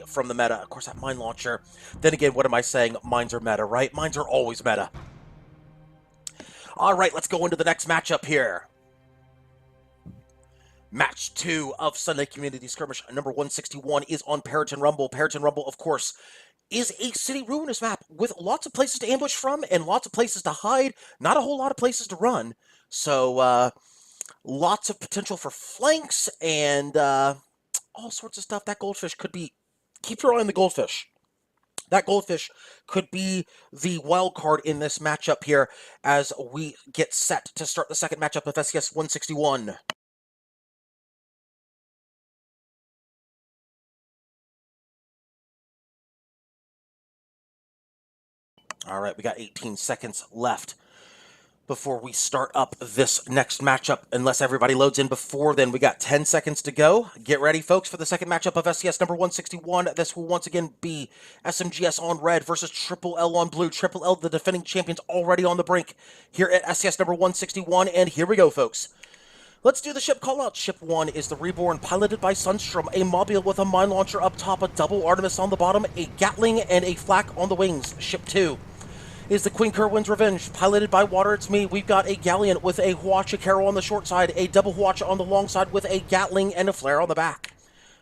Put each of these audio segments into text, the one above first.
from the meta. Of course, that mine launcher. Then again, what am I saying? Mines are meta, right? Mines are always meta. All right, let's go into the next matchup here. Match 2 of Sunday Community Skirmish number 161 is on Periton Rumble. Periton Rumble, of course, is a city ruinous map with lots of places to ambush from and lots of places to hide. Not a whole lot of places to run. So, lots of potential for flanks and all sorts of stuff. That goldfish could be... Keep your eye on the goldfish. That goldfish could be the wild card in this matchup here as we get set to start the second matchup of SCS 161. All right, we got 18 seconds left before we start up this next matchup. Unless everybody loads in before then, we got 10 seconds to go. Get ready, folks, for the second matchup of SCS number 161. This will once again be SMGS on red versus Triple L on blue. Triple L, the defending champions, already on the brink here at SCS number 161. And here we go, folks. Let's do the ship call-out. Ship 1 is the Reborn, piloted by Sunstrom, a mobile with a mine launcher up top, a double Artemis on the bottom, a Gatling, and a flak on the wings. Ship 2 is the Queen Kerwin's Revenge, piloted by Water It's Me. We've got a Galleon with a Huacha on the short side, a double Huacha on the long side with a Gatling and a flare on the back.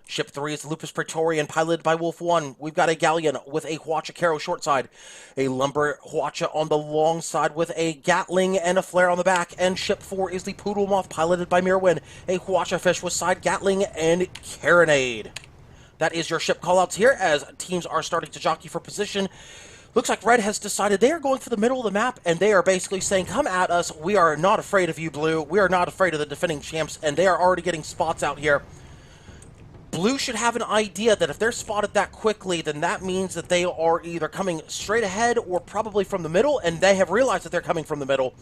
Ship 3 is the Lupus Praetorian, piloted by Wolf 1. We've got a Galleon with a Huacha short side, a Lumber Huacha on the long side with a Gatling and a flare on the back. And Ship 4 is the Poodle Moth, piloted by Mirwin, a Huacha fish with side Gatling and Carronade. That is your ship callouts here as teams are starting to jockey for position. Looks like Red has decided they are going for the middle of the map, and they are basically saying, come at us, we are not afraid of you, Blue. We are not afraid of the defending champs, and they are already getting spots out here. Blue should have an idea that if they're spotted that quickly, then that means that they are either coming straight ahead or probably from the middle, and they have realized that they're coming from the middle.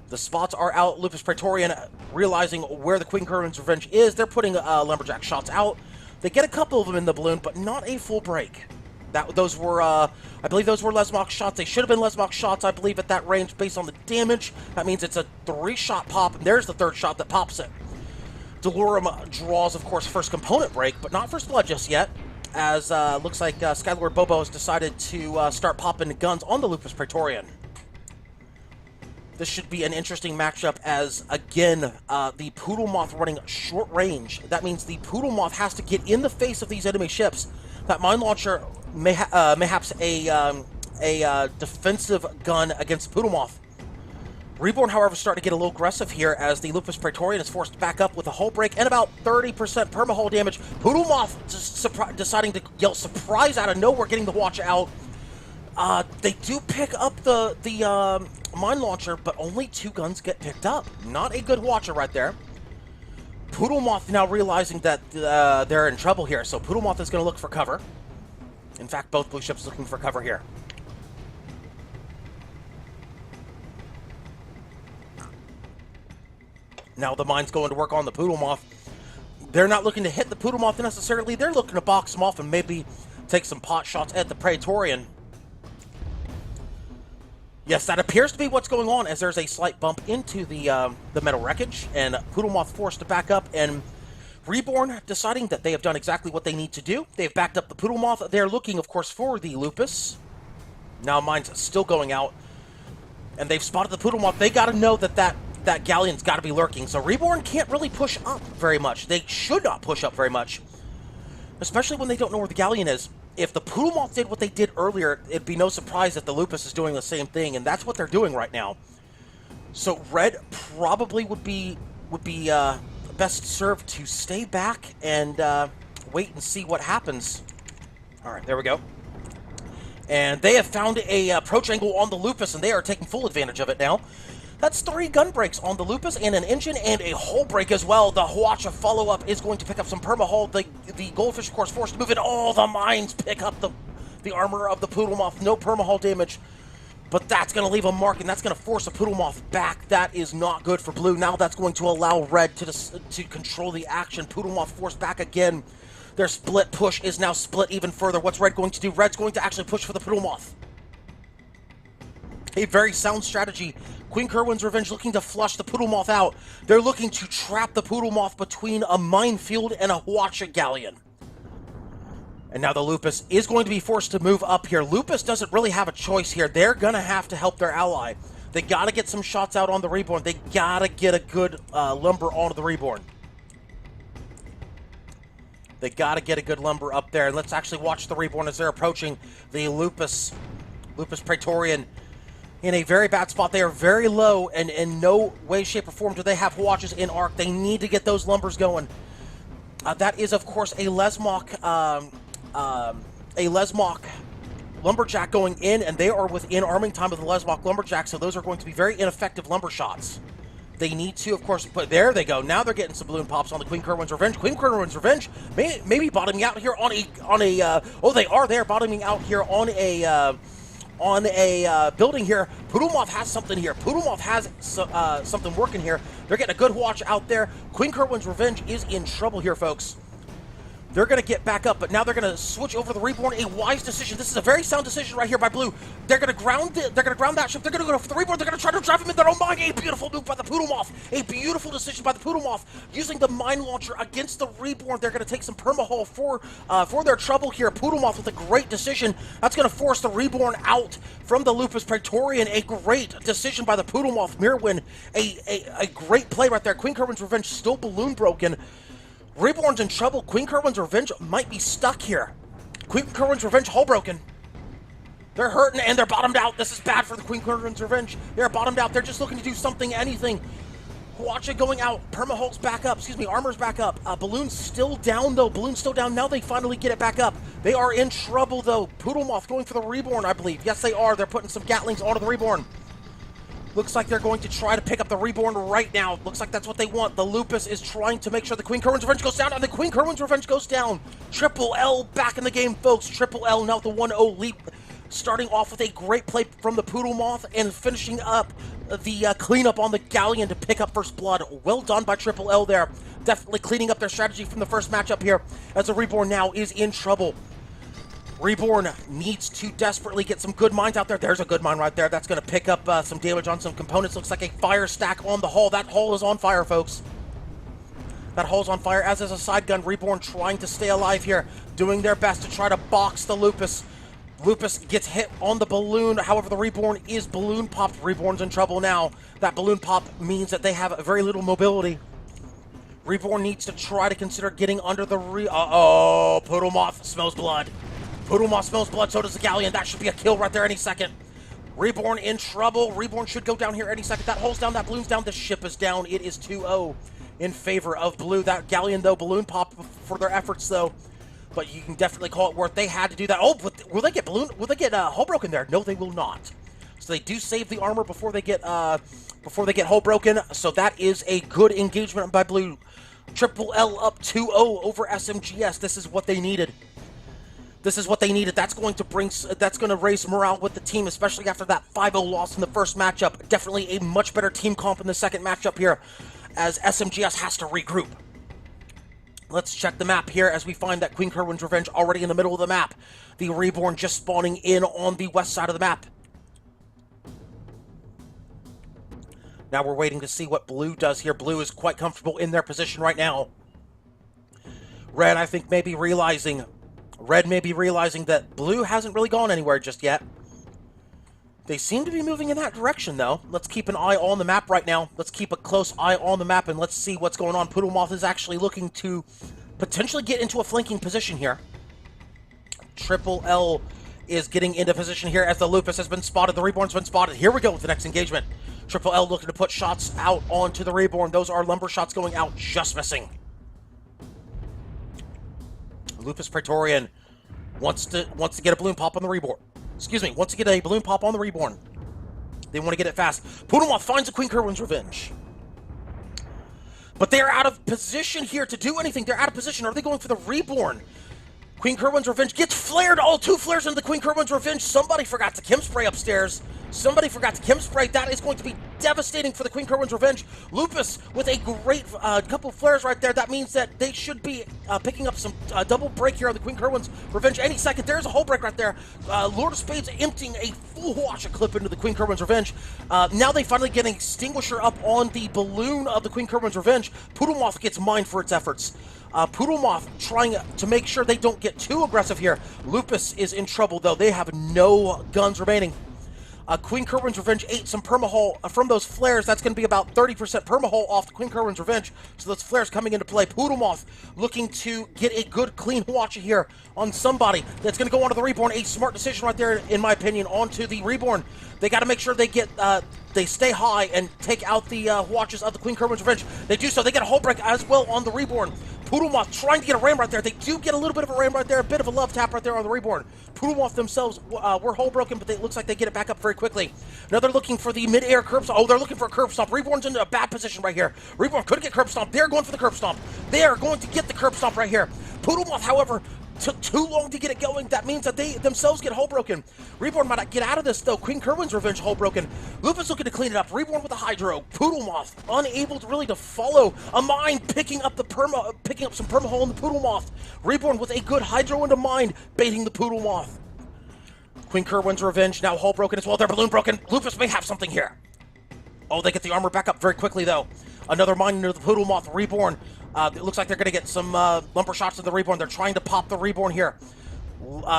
The spots are out. Lupus Praetorian realizing where the Queen Kerwin's Revenge is. They're putting Lumberjack shots out. They get a couple of them in the balloon, but not a full break. Those were, I believe those were Lesmok shots. They should have been Lesmok shots, I believe, at that range based on the damage. That means it's a 3-shot pop, and there's the 3rd shot that pops it. Delurum draws, of course, first component break, but not first blood just yet, as looks like Skylord Bobo has decided to start popping guns on the Lupus Praetorian. This should be an interesting matchup as, again, the Poodle Moth running short range. That means the Poodle Moth has to get in the face of these enemy ships. That mine launcher mayhaps a defensive gun against Poodle Moth. Reborn, however, starting to get a little aggressive here as the Lupus Praetorian is forced back up with a hull break and about 30% perma-hull damage. Poodle Moth just deciding to yell surprise out of nowhere, getting the watch out. They do pick up the mine launcher, but only 2 guns get picked up. Not a good watcher right there. Poodle Moth now realizing that they're in trouble here, so Poodle Moth is going to look for cover. In fact, both blue ships looking for cover here. Now the mine's going to work on the Poodle Moth. They're not looking to hit the Poodle Moth necessarily. They're looking to box him off and maybe take some pot shots at the Praetorian. Yes, that appears to be what's going on as there's a slight bump into the metal wreckage, and Poodle Moth forced to back up, and Reborn deciding that they have done exactly what they need to do. They've backed up the Poodle Moth. They're looking, of course, for the Lupus. Now mine's still going out, and they've spotted the Poodle Moth. They got to know that Galleon's got to be lurking, so Reborn can't really push up very much. They should not push up very much, especially when they don't know where the Galleon is. If the Poodle Moth did what they did earlier, it'd be no surprise that the Lupus is doing the same thing, and that's what they're doing right now. So Red probably would be best served to stay back and wait and see what happens. All right, there we go. And they have found a approach angle on the Lupus, and they are taking full advantage of it now. That's 3 gun breaks on the Lupus and an engine and a hull break as well. The Huacha follow-up is going to pick up some perma-hull. The Goldfish, of course, forced to move in. All the mines pick up the armor of the Poodle Moth. No perma-hull damage, but that's going to leave a mark, and that's going to force the Poodle Moth back. That is not good for Blue. Now that's going to allow Red to control the action. Poodle Moth forced back again. Their split push is now split even further. What's Red going to do? Red's going to actually push for the Poodle Moth. A very sound strategy. Queen Kerwin's Revenge looking to flush the Poodle Moth out. They're looking to trap the Poodle Moth between a minefield and a Huacha Galleon. And now the Lupus is going to be forced to move up here. Lupus doesn't really have a choice here. They're going to have to help their ally. They got to get some shots out on the Reborn. They got to get a good lumber onto the Reborn. They got to get a good lumber up there. And let's actually watch the Reborn as they're approaching the Lupus Praetorian in a very bad spot. They are very low, and in no way, shape, or form do they have watches in arc. They need to get those lumbers going. That is, of course, a Lesmok Lumberjack going in, and they are within arming time of the Lesmok Lumberjack, so those are going to be very ineffective lumber shots. They need to, of course, but there they go. Now they're getting some balloon pops on the Queen Kerwin's Revenge. Queen Kerwin's Revenge maybe bottoming out here on a oh, they are there bottoming out here on a building here. Poodlemoth has something here. Poodlemoth has something working here. They're getting a good watch out there. Queen Kerwin's Revenge is in trouble here, folks. They're going to get back up, but now they're going to switch over the Reborn. A wise decision. This is a very sound decision right here by Blue. They're going to ground it. They're going to ground that ship. They're going to go for the Reborn. They're going to try to drive him in their own mine. A beautiful move by the Poodlemoth. A beautiful decision by the Poodlemoth. Using the mine launcher against the Reborn. They're going to take some perma-hull for their trouble here. Poodlemoth with a great decision. That's going to force the Reborn out from the Lupus Praetorian. A great decision by the Poodlemoth. Mirwin. A great play right there. Queen Kerwin's Revenge still balloon broken. Reborn's in trouble. Queen Kerwin's Revenge might be stuck here. Queen Kerwin's Revenge hull broken. They're hurting and they're bottomed out. This is bad for the Queen Kerwin's Revenge. They're bottomed out. They're just looking to do something, anything. Watch it going out. Perma-hull's back up. Excuse me, armor's back up. Balloon's still down, though. Balloon's still down. Now they finally get it back up. They are in trouble, though. Poodlemoth going for the Reborn, I believe. Yes, they are. They're putting some Gatlings onto the Reborn. Looks like they're going to try to pick up the Reborn right now. Looks like that's what they want. The Lupus is trying to make sure the Queen Kerwin's Revenge goes down, and the Queen Kerwin's Revenge goes down. Triple L back in the game, folks. Triple L now the 1-0 leap. Starting off with a great play from the Poodlemoth and finishing up the cleanup on the Galleon to pick up first blood. Well done by Triple L there. Definitely cleaning up their strategy from the first matchup here, as the Reborn now is in trouble. Reborn needs to desperately get some good mines out there. There's a good mine right there. That's going to pick up some damage on some components. Looks like a fire stack on the hull. That hull is on fire, folks. That hull's on fire, as is a side gun. Reborn trying to stay alive here, doing their best to try to box the Lupus. Lupus gets hit on the balloon. However, the Reborn is balloon popped. Reborn's in trouble now. That balloon pop means that they have very little mobility. Reborn needs to try to consider getting under the Uh-oh, Poodlemoth smells blood. Poodlemoth smells blood, so does the Galleon. That should be a kill right there any second. Reborn in trouble. Reborn should go down here any second. That hull's down, that balloon's down, the ship is down. It is 2-0 in favor of Blue. That Galleon, though, balloon pop for their efforts, though. But you can definitely call it worth. They had to do that. Oh, but will they get hull broken there? No, they will not. So they do save the armor before they get hull broken. So that is a good engagement by Blue. Triple L up 2-0 over SMGS. This is what they needed. This is what they needed. That's going to raise morale with the team, especially after that 5-0 loss in the first matchup. Definitely a much better team comp in the second matchup here, as SMGS has to regroup. Let's check the map here as we find that Queen Kerwin's Revenge already in the middle of the map. The Reborn just spawning in on the west side of the map. Now we're waiting to see what Blue does here. Blue is quite comfortable in their position right now. Red, I think, may be realizing that Blue hasn't really gone anywhere just yet. They seem to be moving in that direction, though. Let's keep an eye on the map right now. Let's keep a close eye on the map, and let's see what's going on. Poodlemoth is actually looking to potentially get into a flanking position here. Triple L is getting into position here as the Lupus has been spotted. The Reborn's been spotted. Here we go with the next engagement. Triple L looking to put shots out onto the Reborn. Those are lumber shots going out, just missing. Lupus Praetorian wants to get a balloon pop on the Reborn. Excuse me, wants to get a balloon pop on the Reborn. They want to get it fast. Poodlemoth finds a Queen Kerwin's Revenge. But they're out of position here to do anything. They're out of position. Are they going for the Reborn? Queen Kerwin's Revenge gets flared. All two flares into the Queen Kerwin's Revenge. Somebody forgot to chem spray upstairs. Somebody forgot to Chem Spray. That is going to be devastating for the Queen Kerwin's Revenge. Lupus with a great couple flares right there. That means that they should be picking up some double break here on the Queen Kerwin's Revenge any second. There's a whole break right there. Lord of Spades emptying a full wash of clip into the Queen Kerwin's Revenge. Now they finally get an extinguisher up on the balloon of the Queen Kerwin's Revenge. Poodlemoth gets mined for its efforts. Poodlemoth trying to make sure they don't get too aggressive here. Lupus is in trouble, though. They have no guns remaining. Queen Kerwin's Revenge ate some permahull from those flares. That's going to be about 30% permahull off the Queen Kerwin's Revenge. So those flares coming into play. Poodlemoth looking to get a good clean watch here on somebody that's going to go onto the Reborn. A smart decision right there, in my opinion, onto the Reborn. They got to make sure they get they stay high and take out the watches of the Queen Kerwin's Revenge. They do so. They get a hull break as well on the Reborn. Poodlemoth trying to get a ram right there. They do get a little bit of a ram right there, a bit of a love tap right there on the Reborn. Poodlemoth themselves were hull broken, but it looks like they get it back up very quickly. Now they're looking for the mid-air curb stomp. Oh, they're looking for a curb stomp. Reborn's in a bad position right here. Reborn couldn't get curb stomp. They're going for the curb stomp. They are going to get the curb stomp right here. Poodlemoth, however, took too long to get it going. That means that they themselves get hull broken. Reborn might not get out of this, though. Queen Kerwin's Revenge hull broken. Lupus looking to clean it up. Reborn with a Hydro. Poodlemoth unable to really to follow a mine, picking up some permahull in the Poodlemoth. Reborn with a good Hydro into mine, baiting the Poodlemoth. Queen Kerwin's Revenge now hull broken as well. Their balloon broken. Lupus may have something here. Oh, they get the armor back up very quickly, though. Another mine into the Poodlemoth. Reborn. It looks like they're going to get some lumber shots to the Reborn. They're trying to pop the Reborn here.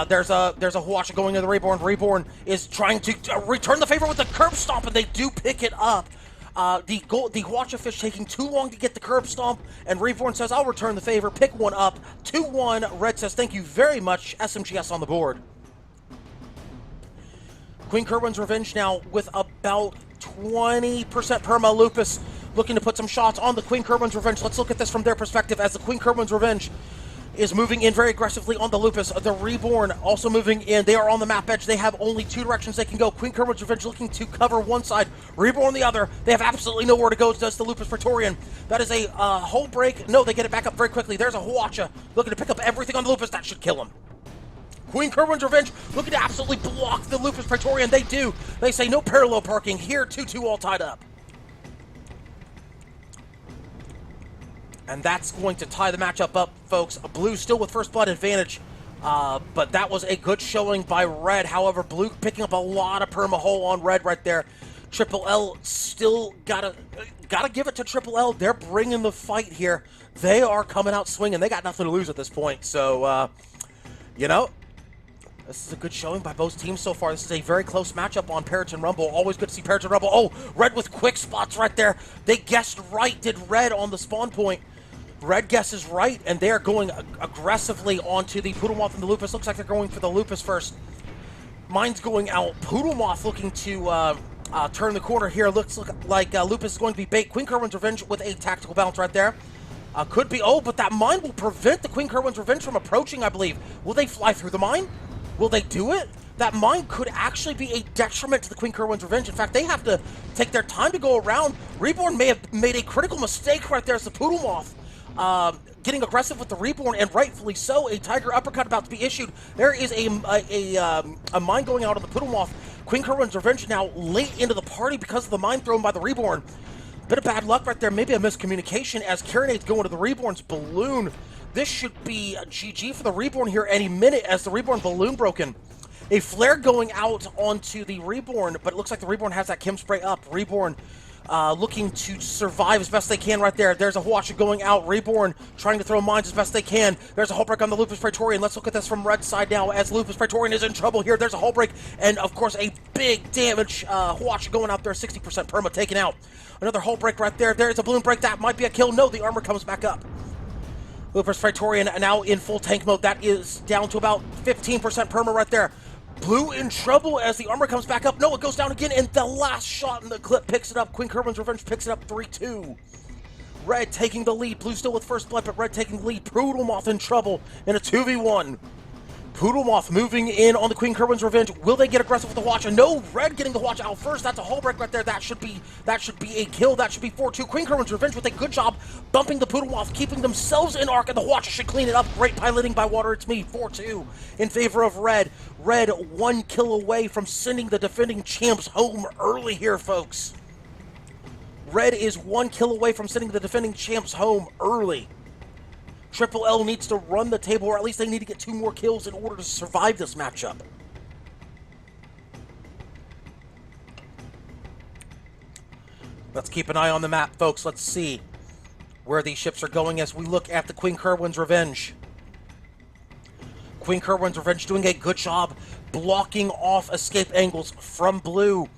There's a Huasha going into the Reborn. Reborn is trying to return the favor with the curb stomp, and they do pick it up. The Huasha fish taking too long to get the curb stomp, and Reborn says, I'll return the favor. Pick one up. 2-1. Red says, thank you very much. SMGS on the board. Queen Kerwin's Revenge now with about 20% perma. Lupus looking to put some shots on the Queen Kerwin's Revenge. Let's look at this from their perspective as the Queen Kerwin's Revenge is moving in very aggressively on the Lupus. The Reborn also moving in. They are on the map edge. They have only two directions they can go. Queen Kerwin's Revenge looking to cover one side, Reborn the other. They have absolutely nowhere to go, does the Lupus Praetorian. That is a hull break. No, they get it back up very quickly. There's a Huacha looking to pick up everything on the Lupus. That should kill him. Queen Kerwin's Revenge looking to absolutely block the Lupus Praetorian. They do. They say no parallel parking. Here, 2-2 all tied up. And that's going to tie the matchup up, folks. Blue still with first blood advantage. But that was a good showing by Red. However, Blue picking up a lot of perma-hull on Red right there. Triple L still gotta give it to Triple L. They're bringing the fight here. They are coming out swinging. They got nothing to lose at this point. So, you know, this is a good showing by both teams so far. This is a very close matchup on Parrots and Rumble. Always good to see Parrots and Rumble. Oh, Red with quick spots right there. They guessed right, did Red on the spawn point. Red guesses right, and they are going aggressively onto the Poodlemoth and the Lupus. Looks like they're going for the Lupus first. Mine's going out. Poodlemoth looking to turn the corner here. Looks like Lupus is going to be bait. Queen Kerwin's Revenge with a tactical bounce right there. Could be, oh, but that mine will prevent the Queen Kerwin's Revenge from approaching, I believe. Will they fly through the mine? Will they do it? That mine could actually be a detriment to the Queen Kerwin's Revenge. In fact, they have to take their time to go around. Reborn may have made a critical mistake right there as the Poodlemoth. Getting aggressive with the Reborn, and rightfully so. A Tiger Uppercut about to be issued. There is a mine going out on the Poodlemoth. Queen Kerwin's Revenge now late into the party because of the mine thrown by the Reborn. Bit of bad luck right there. Maybe a miscommunication as Carronade's going to the Reborn's balloon. This should be a GG for the Reborn here any minute as the Reborn balloon broken. A flare going out onto the Reborn, but it looks like the Reborn has that Chem Spray up. Reborn looking to survive as best they can right there. There's a Huasha going out. Reborn trying to throw mines as best they can. There's a hull break on the Lupus Praetorian. Let's look at this from Red side now as Lupus Praetorian is in trouble here. There's a hull break and, of course, a big damage. Huasha going out there, 60% perma taken out. Another hull break right there. There's a balloon break. That might be a kill. No, the armor comes back up. Lupus Praetorian now in full tank mode. That is down to about 15% perma right there. Blue in trouble as the armor comes back up. No, it goes down again, and the last shot in the clip picks it up. Queen Kerwin's Revenge picks it up 3-2. Red taking the lead. Blue still with first blood, but Red taking the lead. Poodlemoth in trouble in a 2v1. Poodle Moth moving in on the Queen Kerwin's Revenge. Will they get aggressive with the watch? No, Red getting the watch out first. That's a hull break right there. That should be a kill. That should be 4-2. Queen Kerwin's Revenge with a good job bumping the Poodle Moth, keeping themselves in arc, and the watch should clean it up. Great piloting by Water It's Me. 4-2 in favor of Red. Red 1 kill away from sending the defending champs home early here, folks. Red is 1 kill away from sending the defending champs home early. Triple L needs to run the table, or at least they need to get 2 more kills in order to survive this matchup. Let's keep an eye on the map, folks. Let's see where these ships are going as we look at the Queen Kerwin's Revenge. Queen Kerwin's Revenge doing a good job blocking off escape angles from Blue,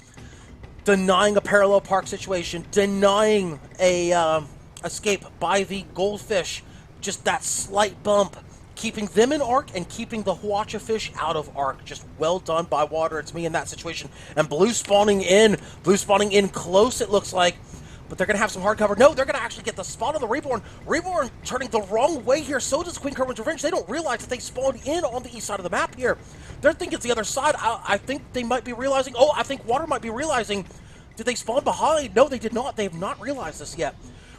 denying a parallel park situation, denying a escape by the Goldfish. Just that slight bump, keeping them in arc and keeping the Hwacha fish out of arc. Just well done by Water It's Me in that situation. And Blue spawning in close, it looks like. But they're going to have some hard cover. No, they're going to actually get the spot on the Reborn. Reborn turning the wrong way here. So does Queen Kerwin's Revenge. They don't realize that they spawned in on the east side of the map here. They're thinking it's the other side. I think they might be realizing. Oh, I think Water might be realizing. Did they spawn behind? No, they did not. They have not realized this yet.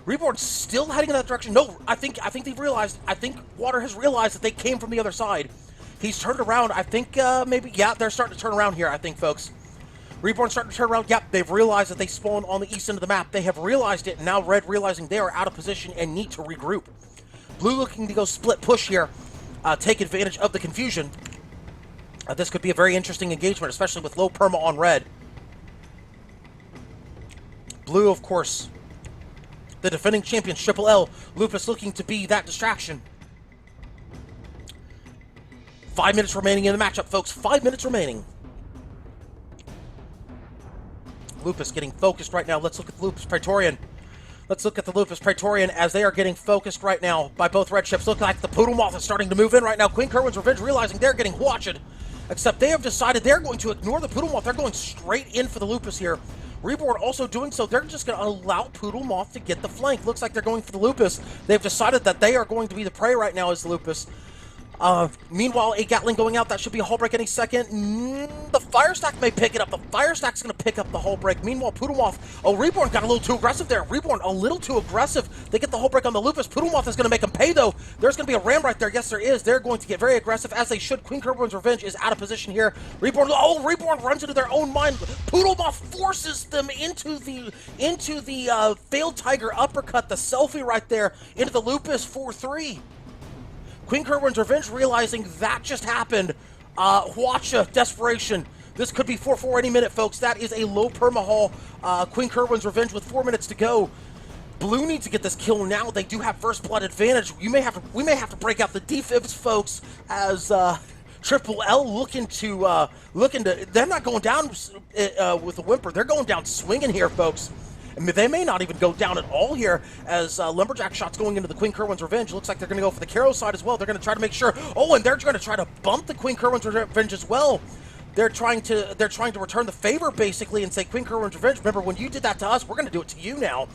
Reborn's still heading in that direction. No, I think they've realized. I think Water has realized that they came from the other side. He's turned around. I think maybe, yeah, they're starting to turn around here, I think, folks. Reborn's starting to turn around. Yep, they've realized that they spawned on the east end of the map. They have realized it, and now Red realizing they are out of position and need to regroup. Blue looking to go split push here, take advantage of the confusion. This could be a very interesting engagement, especially with low perma on Red. Blue, of course, the defending champions, Triple L. Lupus looking to be that distraction. 5 minutes remaining in the matchup, folks. 5 minutes remaining. Lupus getting focused right now. Let's look at the Lupus Praetorian. Let's look at the Lupus Praetorian as they are getting focused right now by both red ships. Look like the Poodle Moth is starting to move in right now. Queen Kerwin's Revenge realizing they're getting watched. Except they have decided they're going to ignore the Poodle Moth. They're going straight in for the Lupus here. Reborn also doing so. They're just going to allow Poodle Moth to get the flank. Looks like they're going for the Lupus. They've decided that they are going to be the prey right now as the Lupus. Meanwhile, a Gatling going out. That should be a hull break any second. The Fire Stack may pick it up. The Fire Stack's going to pick up the hull break. Meanwhile, Poodle Moth. Oh, Reborn got a little too aggressive there. Reborn a little too aggressive. They get the hull break on the Lupus. Poodle Moth is going to make them pay, though. There's going to be a ram right there. Yes, there is. They're going to get very aggressive, as they should. Queen Kerwin's Revenge is out of position here. Reborn. Oh, Reborn runs into their own mine. Poodle Moth forces them into the failed Tiger uppercut. The selfie right there into the Lupus 4-3. Queen Kerwin's Revenge realizing that just happened. Hwacha, desperation. This could be 4-4 any minute, folks. That is a low perma haul. Queen Kerwin's Revenge with 4 minutes to go. Blue needs to get this kill now. They do have first blood advantage. We may have to break out the defibs, folks, as Triple L looking to. They're not going down with a whimper. They're going down swinging here, folks. I mean, they may not even go down at all here as Lumberjack shots going into the Queen Kerwin's Revenge. Looks like they're going to go for the Caro side as well. They're going to try to make sure. Oh, and they're going to try to bump the Queen Kerwin's Revenge as well. They're trying to return the favor, basically, and say, Queen Kerwin's Revenge, remember, when you did that to us, we're going to do it to you now.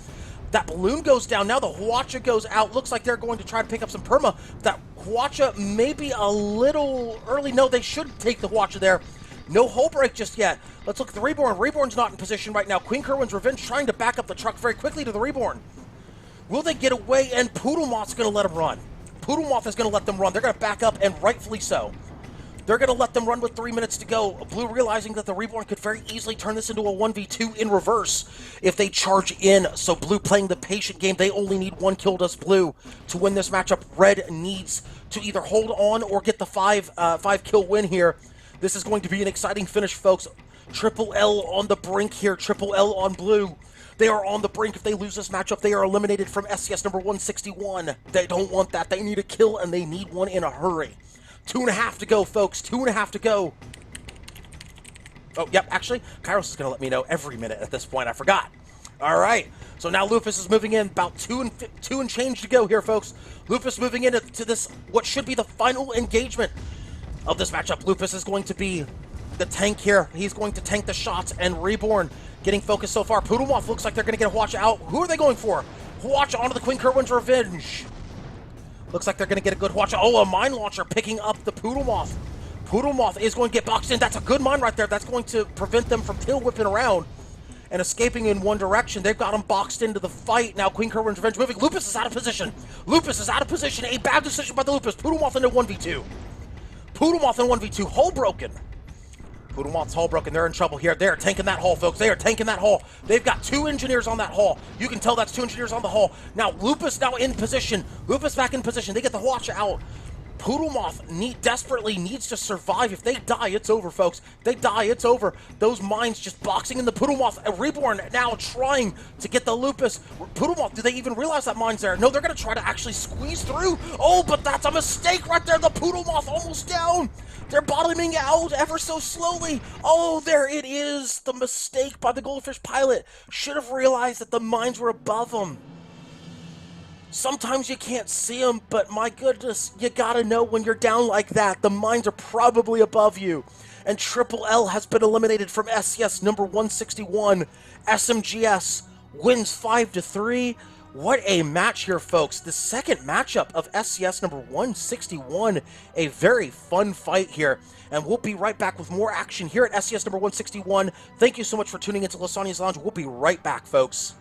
That balloon goes down. Now the Hwacha goes out. Looks like they're going to try to pick up some perma. That Hwacha may be a little early. No, they should take the Hwacha there. No hull break just yet. Let's look at the Reborn. Reborn's not in position right now. Queen Kerwin's Revenge trying to back up the truck very quickly to the Reborn. Will they get away? And Poodle Moth's going to let them run. Poodle Moth is going to let them run. They're going to back up, and rightfully so. They're going to let them run with 3 minutes to go. Blue realizing that the Reborn could very easily turn this into a 1v2 in reverse if they charge in. So Blue playing the patient game. They only need 1 kill, does Blue, to win this matchup. Red needs to either hold on or get the 5 kill win here. This is going to be an exciting finish, folks. Triple L on the brink here. Triple L on Blue. They are on the brink. If they lose this matchup, they are eliminated from SCS number 161. They don't want that. They need a kill, and they need one in a hurry. 2.5 to go, folks. 2.5 to go. Oh, yep. Actually, Kairos is going to let me know every minute at this point. I forgot. All right. So now Lupus is moving in. About 2 and change to go here, folks. Lupus moving into this, what should be the final engagement of this matchup. Lupus is going to be the tank here. He's going to tank the shots, and Reborn getting focused so far. Poodle Moth looks like they're going to get a Hwacha out. Who are they going for? Hwacha onto the Queen Kerwin's Revenge. Looks like they're going to get a good Hwacha. Oh, a mine launcher picking up the Poodle Moth. Poodle Moth is going to get boxed in. That's a good mine right there. That's going to prevent them from tail whipping around and escaping in one direction. They've got him boxed into the fight. Now Queen Kerwin's Revenge moving. Lupus is out of position. Lupus is out of position. A bad decision by the Lupus. Poodle Moth into 1v2. Poodle Moth in 1v2. Hull broken. Poodle Moth's hull broken. They're in trouble here. They're tanking that hull, folks. They are tanking that hull. They've got 2 engineers on that hull. You can tell that's 2 engineers on the hull. Now Lupus now in position. Lupus back in position. They get the watch out. Poodle Moth desperately needs to survive. If they die, it's over, folks. They die, it's over. Those mines just boxing in the Poodle Moth. Reborn now trying to get the Lupus. Poodle Moth, do they even realize that mine's there? No, they're going to try to actually squeeze through. Oh, but that's a mistake right there. The Poodle Moth almost down. They're bottoming out ever so slowly. Oh, there it is. The mistake by the Goldfish pilot. Should have realized that the mines were above them. Sometimes you can't see them, but my goodness, you gotta know when you're down like that, the mines are probably above you. And Triple L has been eliminated from SCS number 161. SMGS wins 5-3. What a match here, folks. The second matchup of SCS number 161. A very fun fight here. And we'll be right back with more action here at SCS number 161. Thank you so much for tuning into Lysanya's Lounge. We'll be right back, folks.